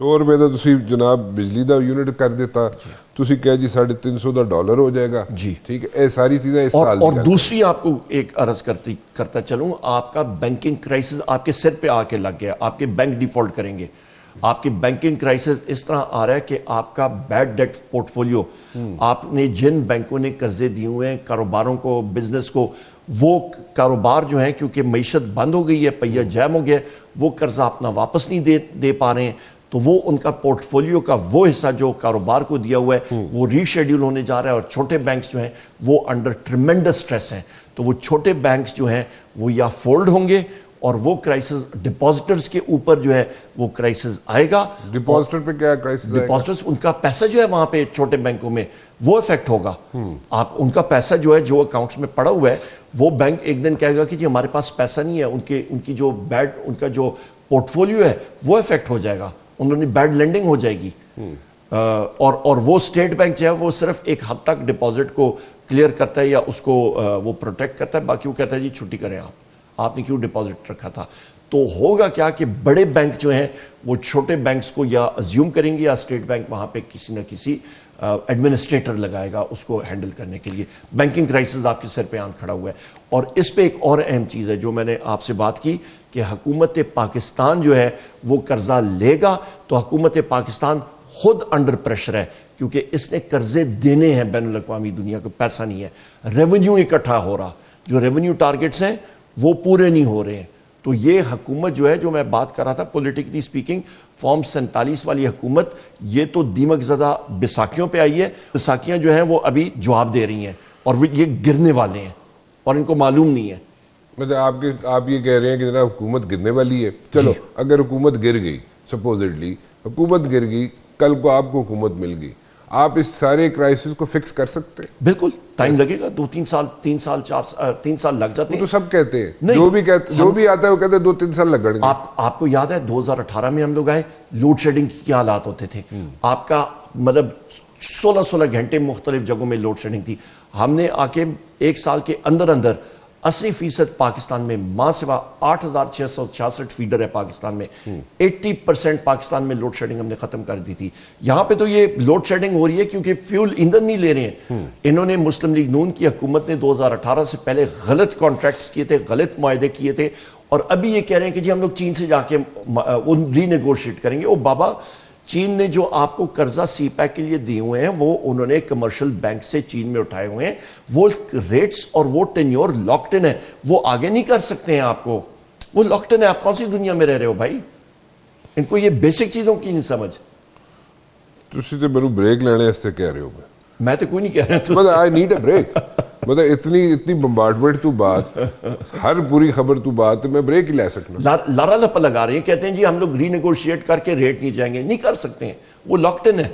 100 ਰੁਪਏ ਦਾ ਤੁਸੀਂ ਜਨਾਬ ਬਿਜਲੀ ਦਾ ਯੂਨਿਟ ਕਰ ਦਿੱਤਾ, ਤੁਸੀਂ کہہ جی $350 ਦਾ ڈالر ہو جائے گا جی ٹھیک ہے. یہ ساری چیزیں اس سال اور دوسری آپ کو ایک عرض کرتا چلوں, آپ کا بینکنگ کرائسس آپ کے سر پہ آ کے لگ گیا, آپ کے بینک ڈیفالٹ کریں گے. آپ کی بینکنگ کرائسس اس طرح آ رہا ہے کہ آپ کا بیڈ ڈیٹ پورٹ فولیو, آپ نے جن بینکوں نے قرضے دیے ہوئے ہیں کاروباروں کو, بزنس کو, وہ کاروبار جو ہیں کیونکہ معیشت بند ہو گئی ہے, پہیہ جیم ہو گیا, وہ قرضہ اپنا واپس نہیں دے پا رہے ہیں, تو وہ ان کا پورٹ فولیو کا وہ حصہ جو کاروبار کو دیا ہوا ہے وہ ری شیڈیول ہونے جا رہا ہے. اور چھوٹے بینکس جو ہیں وہ انڈر ٹریمنڈس سٹریس ہیں, تو وہ چھوٹے بینکس جو ہیں وہ یا فولڈ ہوں گے اور وہ کرائسس ڈپازٹرز کے اوپر جو ہے وہ کرائسس آئے گا. ڈپازٹر پہ کیا کرائسس آئے گا؟ ڈپازٹرز ان کا پیسہ جو ہے وہاں پہ چھوٹے بینکوں میں وہ افیکٹ ہوگا. آپ ان کا پیسہ جو ہے جو اکاؤنٹس میں پڑا ہوا ہے وہ بینک ایک دن کہے گا کہ جی ہمارے پاس پیسہ نہیں ہے, ان کی جو ان کا جو پورٹ فولیو ہے وہ افیکٹ ہو جائے گا, انہوں نے بیڈ لینڈنگ ہو جائے گی. اور وہ اسٹیٹ بینک جو ہے وہ صرف ایک حد تک ڈپازٹ کو کلیئر کرتا ہے یا اس کو وہ پروٹیکٹ کرتا ہے, باقی وہ کہتا ہے جی چھٹی کریں آپ نے کیوں ڈپازٹ رکھا تھا. تو ہوگا کیا کہ بڑے بینک جو ہیں وہ چھوٹے بینکس کو یا ازیوم کریں گے یا اسٹیٹ بینک وہاں پہ کسی نہ کسی ایڈمنسٹریٹر لگائے گا اس کو ہینڈل کرنے کے لیے. بینکنگ کرائسس آپ کے سر پہ آن کھڑا ہوا ہے. اور اس پہ ایک اور اہم چیز ہے جو میں نے آپ سے بات کی کہ حکومت پاکستان جو ہے وہ قرضہ لے گا تو حکومت پاکستان خود انڈر پریشر ہے, کیونکہ اس نے قرضے دینے ہیں بین الاقوامی دنیا کو, پیسہ نہیں ہے, ریونیو اکٹھا ہو رہا, جو ریونیو ٹارگٹس ہیں وہ پورے نہیں ہو رہے ہیں. تو یہ حکومت جو ہے جو میں بات کر رہا تھا پولیٹیکلی سپیکنگ, فارم 47 والی حکومت, یہ تو دیمک زدہ بیساکھیوں پہ آئی ہے. بیساکھیاں جو ہیں وہ ابھی جواب دے رہی ہیں اور یہ گرنے والے ہیں اور ان کو معلوم نہیں ہے. مطلب آپ یہ کہہ رہے ہیں کہ جناب حکومت گرنے والی ہے. چلو اگر حکومت گر گئی, سپوزڈلی حکومت گر گئی, کل کو آپ کو حکومت مل گئی, آپ اس سارے کرائسس کو فکس کر سکتے ہیں؟ بالکل ٹائم لگے گا, 2-3 سال 3 سال لگ جاتے ہیں. تو سب کہتے ہیں, جو بھی آتا ہے وہ کہتے ہیں 2-3 سال لگیں گے. آپ کو یاد ہے 2018 میں ہم لوگ آئے, لوڈ شیڈنگ کی کیا حالات ہوتے تھے. آپ کا مطلب 16 گھنٹے مختلف جگہوں میں لوڈ شیڈنگ تھی. ہم نے آ کے ایک سال کے اندر 80% پاکستان میں ماں سوا 8666 فیڈر ہے پاکستان میں, 80% پاکستان میں لوڈ شیڈنگ ہم نے ختم کر دی تھی. یہاں پہ تو یہ لوڈ شیڈنگ ہو رہی ہے کیونکہ فیول ایندھن نہیں لے رہے ہیں. انہوں نے مسلم لیگ نون کی حکومت نے 2018 سے پہلے غلط کانٹریکٹس کیے تھے, غلط معاہدے کیے تھے, اور ابھی یہ کہہ رہے ہیں کہ جی ہم لوگ چین سے جا کے وہ ری نیگوشیٹ کریں گے. او بابا, چین نے جو آپ کو قرضہ سی پیک کے لیے دیے ہوئے ہیں وہ انہوں نے کمرشل بینک سے چین میں اٹھائے ہوئے ہیں, وہ ریٹس اور وہ ٹینیور لاکڈ ان ہے, وہ آگے نہیں کر سکتے ہیں آپ کو, وہ لاکڈ ان ہے. آپ کون سی دنیا میں رہ رہے ہو بھائی, ان کو یہ بیسک چیزوں کی نہیں سمجھ. تسی تے میرے بریک لینے اس سے کہہ رہے ہو, میں تو کوئی نہیں کہہ رہا. مطلب آئی نیڈ اے بریک, مطلب اتنی بمبارڈمنٹ تو بات, ہر پوری خبر تو بات, میں بریک ہی لے سکنا. لارا لپا لگا رہے ہیں, کہتے ہیں جی ہم لوگ ری نیگوشیٹ کر کے ریٹ نہیں جائیں گے. نہیں کر سکتے ہیں, وہ لاکڈ ان ہے.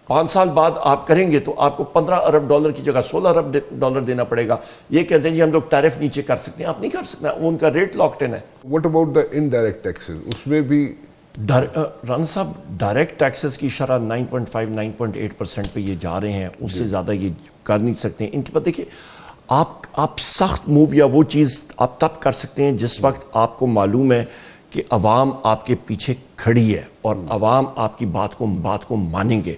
5 سال بعد آپ کریں گے تو آپ کو $15 ارب کی جگہ $16 ارب دینا پڑے گا. یہ کہتے ہیں جی ہم لوگ ٹیرف نیچے کر سکتے ہیں, آپ نہیں کر سکتے, ان کا ریٹ لاکڈ ان ہے. What about the indirect taxes, اس میں بھی رانا صاحب ڈائریکٹ ٹیکسز کی شرح 9.5-9.8% پہ یہ جا رہے ہیں, اس سے زیادہ یہ کر نہیں سکتے ہیں. ان کے بعد دیکھیے, آپ سخت موو یا وہ چیز آپ تب کر سکتے ہیں جس وقت آپ کو معلوم ہے کہ عوام آپ کے پیچھے کھڑی ہے اور عوام آپ کی بات کو مانیں گے.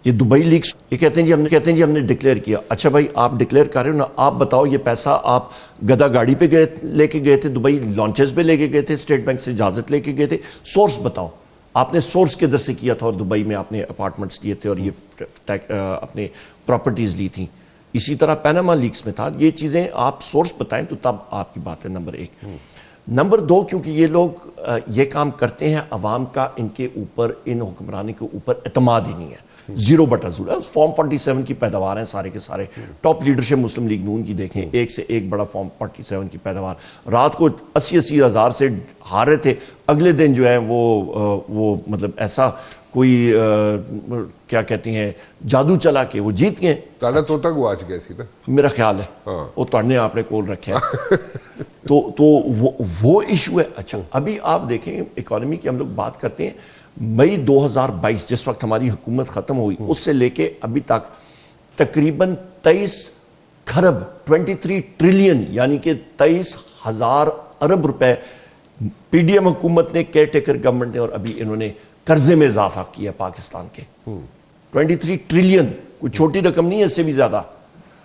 یہ دبئی لیکس یہ کہتے ہیں جی ہم نے ڈکلیئر کیا. اچھا بھائی, آپ ڈکلیئر کر رہے ہو نا, آپ بتاؤ یہ پیسہ آپ گدا گاڑی پہ لے کے گئے تھے, دبئی لانچز پہ لے کے گئے تھے, اسٹیٹ بینک سے اجازت لے کے گئے تھے, سورس بتاؤ. آپ نے سورس کدھر سے کیا تھا, اور دبئی میں آپ نے اپارٹمنٹس لیے تھے اور یہ اپنے پراپرٹیز لی تھیں. اسی طرح پیناما لیکس میں تھا. یہ چیزیں آپ سورس بتائیں تو تب آپ کی بات ہے. نمبر 1. نمبر 2, کیونکہ یہ لوگ یہ کام کرتے ہیں, عوام کا ان کے اوپر, ان حکمرانی کے اوپر اعتماد ہی نہیں ہے. 0/0 فارم 47 کی پیداوار ہیں سارے کے سارے. ٹاپ لیڈرشپ مسلم لیگ نون کی دیکھیں, ایک سے ایک بڑا فارم 47 کی پیداوار. رات کو 80 ہزار سے ہار رہے تھے, اگلے دن جو ہے وہ مطلب ایسا کوئی کیا کہتی ہیں جادو چلا کے وہ جیت گئے. تاڑا توتا گواچ گئے سی نا میرا خیال ہے, وہ تڑنے آپ نے کول رکھے ہیں. تو وہ ایشو ہے. اچھا ابھی آپ دیکھیں اکانومی کی ہم لوگ بات کرتے ہیں, مئی 2022 جس وقت ہماری حکومت ختم ہوئی اس سے لے کے ابھی تک تقریباً 23 کھرب 23 ٹریلین یعنی کہ 23,000 ارب روپے پی ڈی ایم حکومت نے, کیئر ٹیکر گورنمنٹ نے, اور ابھی انہوں نے قرضے میں اضافہ کیا پاکستان کے 23 ٹریلین، کوئی چھوٹی رقم نہیں ہے، اس سے بھی زیادہ.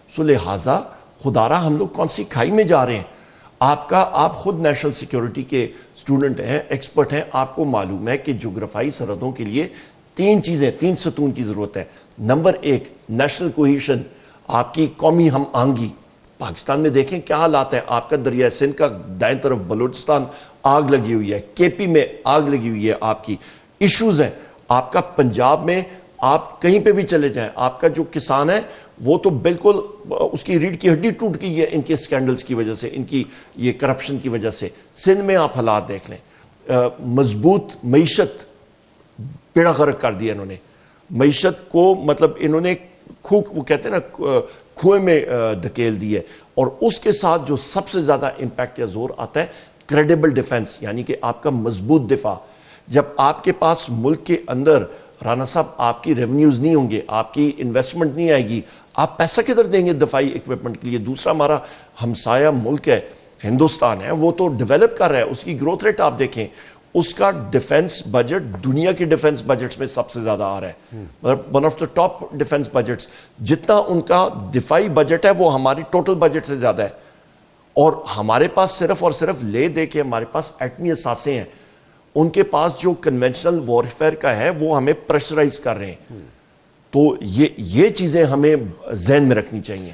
سو لہٰذا خدارہ ہم لوگ کون سی کھائی میں جا رہے ہیں؟ آپ خود نیشنل سیکیورٹی کے اسٹوڈنٹ ہیں، ایکسپرٹ ہیں، آپ کو معلوم ہے کہ جغرافیائی سرحدوں کے لیے 3 ستون کی ضرورت ہے. نمبر 1 نیشنل کوہیشن، آپ کی قومی ہم آہنگی. پاکستان میں دیکھیں کیا حالات ہے. آپ کا دریائے سندھ کا دائیں طرف بلوچستان آگ لگی ہوئی ہے، کے پی میں آگ لگی ہوئی ہے، آپ کی ایشوز ہیں. آپ کا پنجاب میں آپ کہیں پہ بھی چلے جائیں، آپ کا جو کسان ہے وہ تو بالکل اس کی ریڑھ کی ہڈی ٹوٹ گئی ہے ان کے سکینڈلز کی وجہ سے، ان کی یہ کرپشن کی وجہ سے. سندھ میں آپ حالات دیکھ لیں، مضبوط معیشت بیڑا غرق کر دیا انہوں نے. معیشت کو مطلب انہوں نے وہ کہتے ہیں نا کنویں میں دھکیل دی ہے. اور اس کے ساتھ جو سب سے زیادہ امپیکٹ یا زور آتا ہے کریڈیبل ڈیفنس، یعنی کہ آپ کا مضبوط دفاع. جب آپ کے پاس ملک کے اندر رانا صاحب آپ کی ریونیوز نہیں ہوں گے، آپ کی انویسٹمنٹ نہیں آئے گی، آپ پیسہ کدھر دیں گے دفاعی اکوپمنٹ کے لیے؟ دوسرا ہمارا ہمسایہ ملک ہے ہندوستان ہے، وہ تو ڈیولپ کر رہا ہے، اس کی گروتھ ریٹ آپ دیکھیں، اس کا ڈیفنس بجٹ دنیا کے ڈیفنس بجٹس میں سب سے زیادہ آ رہا ہے، مطلب one of the top defence budgets. جتنا ان کا دفاعی بجٹ ہے وہ ہماری ٹوٹل بجٹ سے زیادہ ہے. اور ہمارے پاس صرف اور صرف لے دے کے ہمارے پاس ایٹمی اثاثے ہیں، ان کے پاس جو کنونشنل وارفیئر کا ہے وہ ہمیں پریشرائز کر رہے ہیں. تو یہ چیزیں ہمیں ذہن میں رکھنی چاہیے.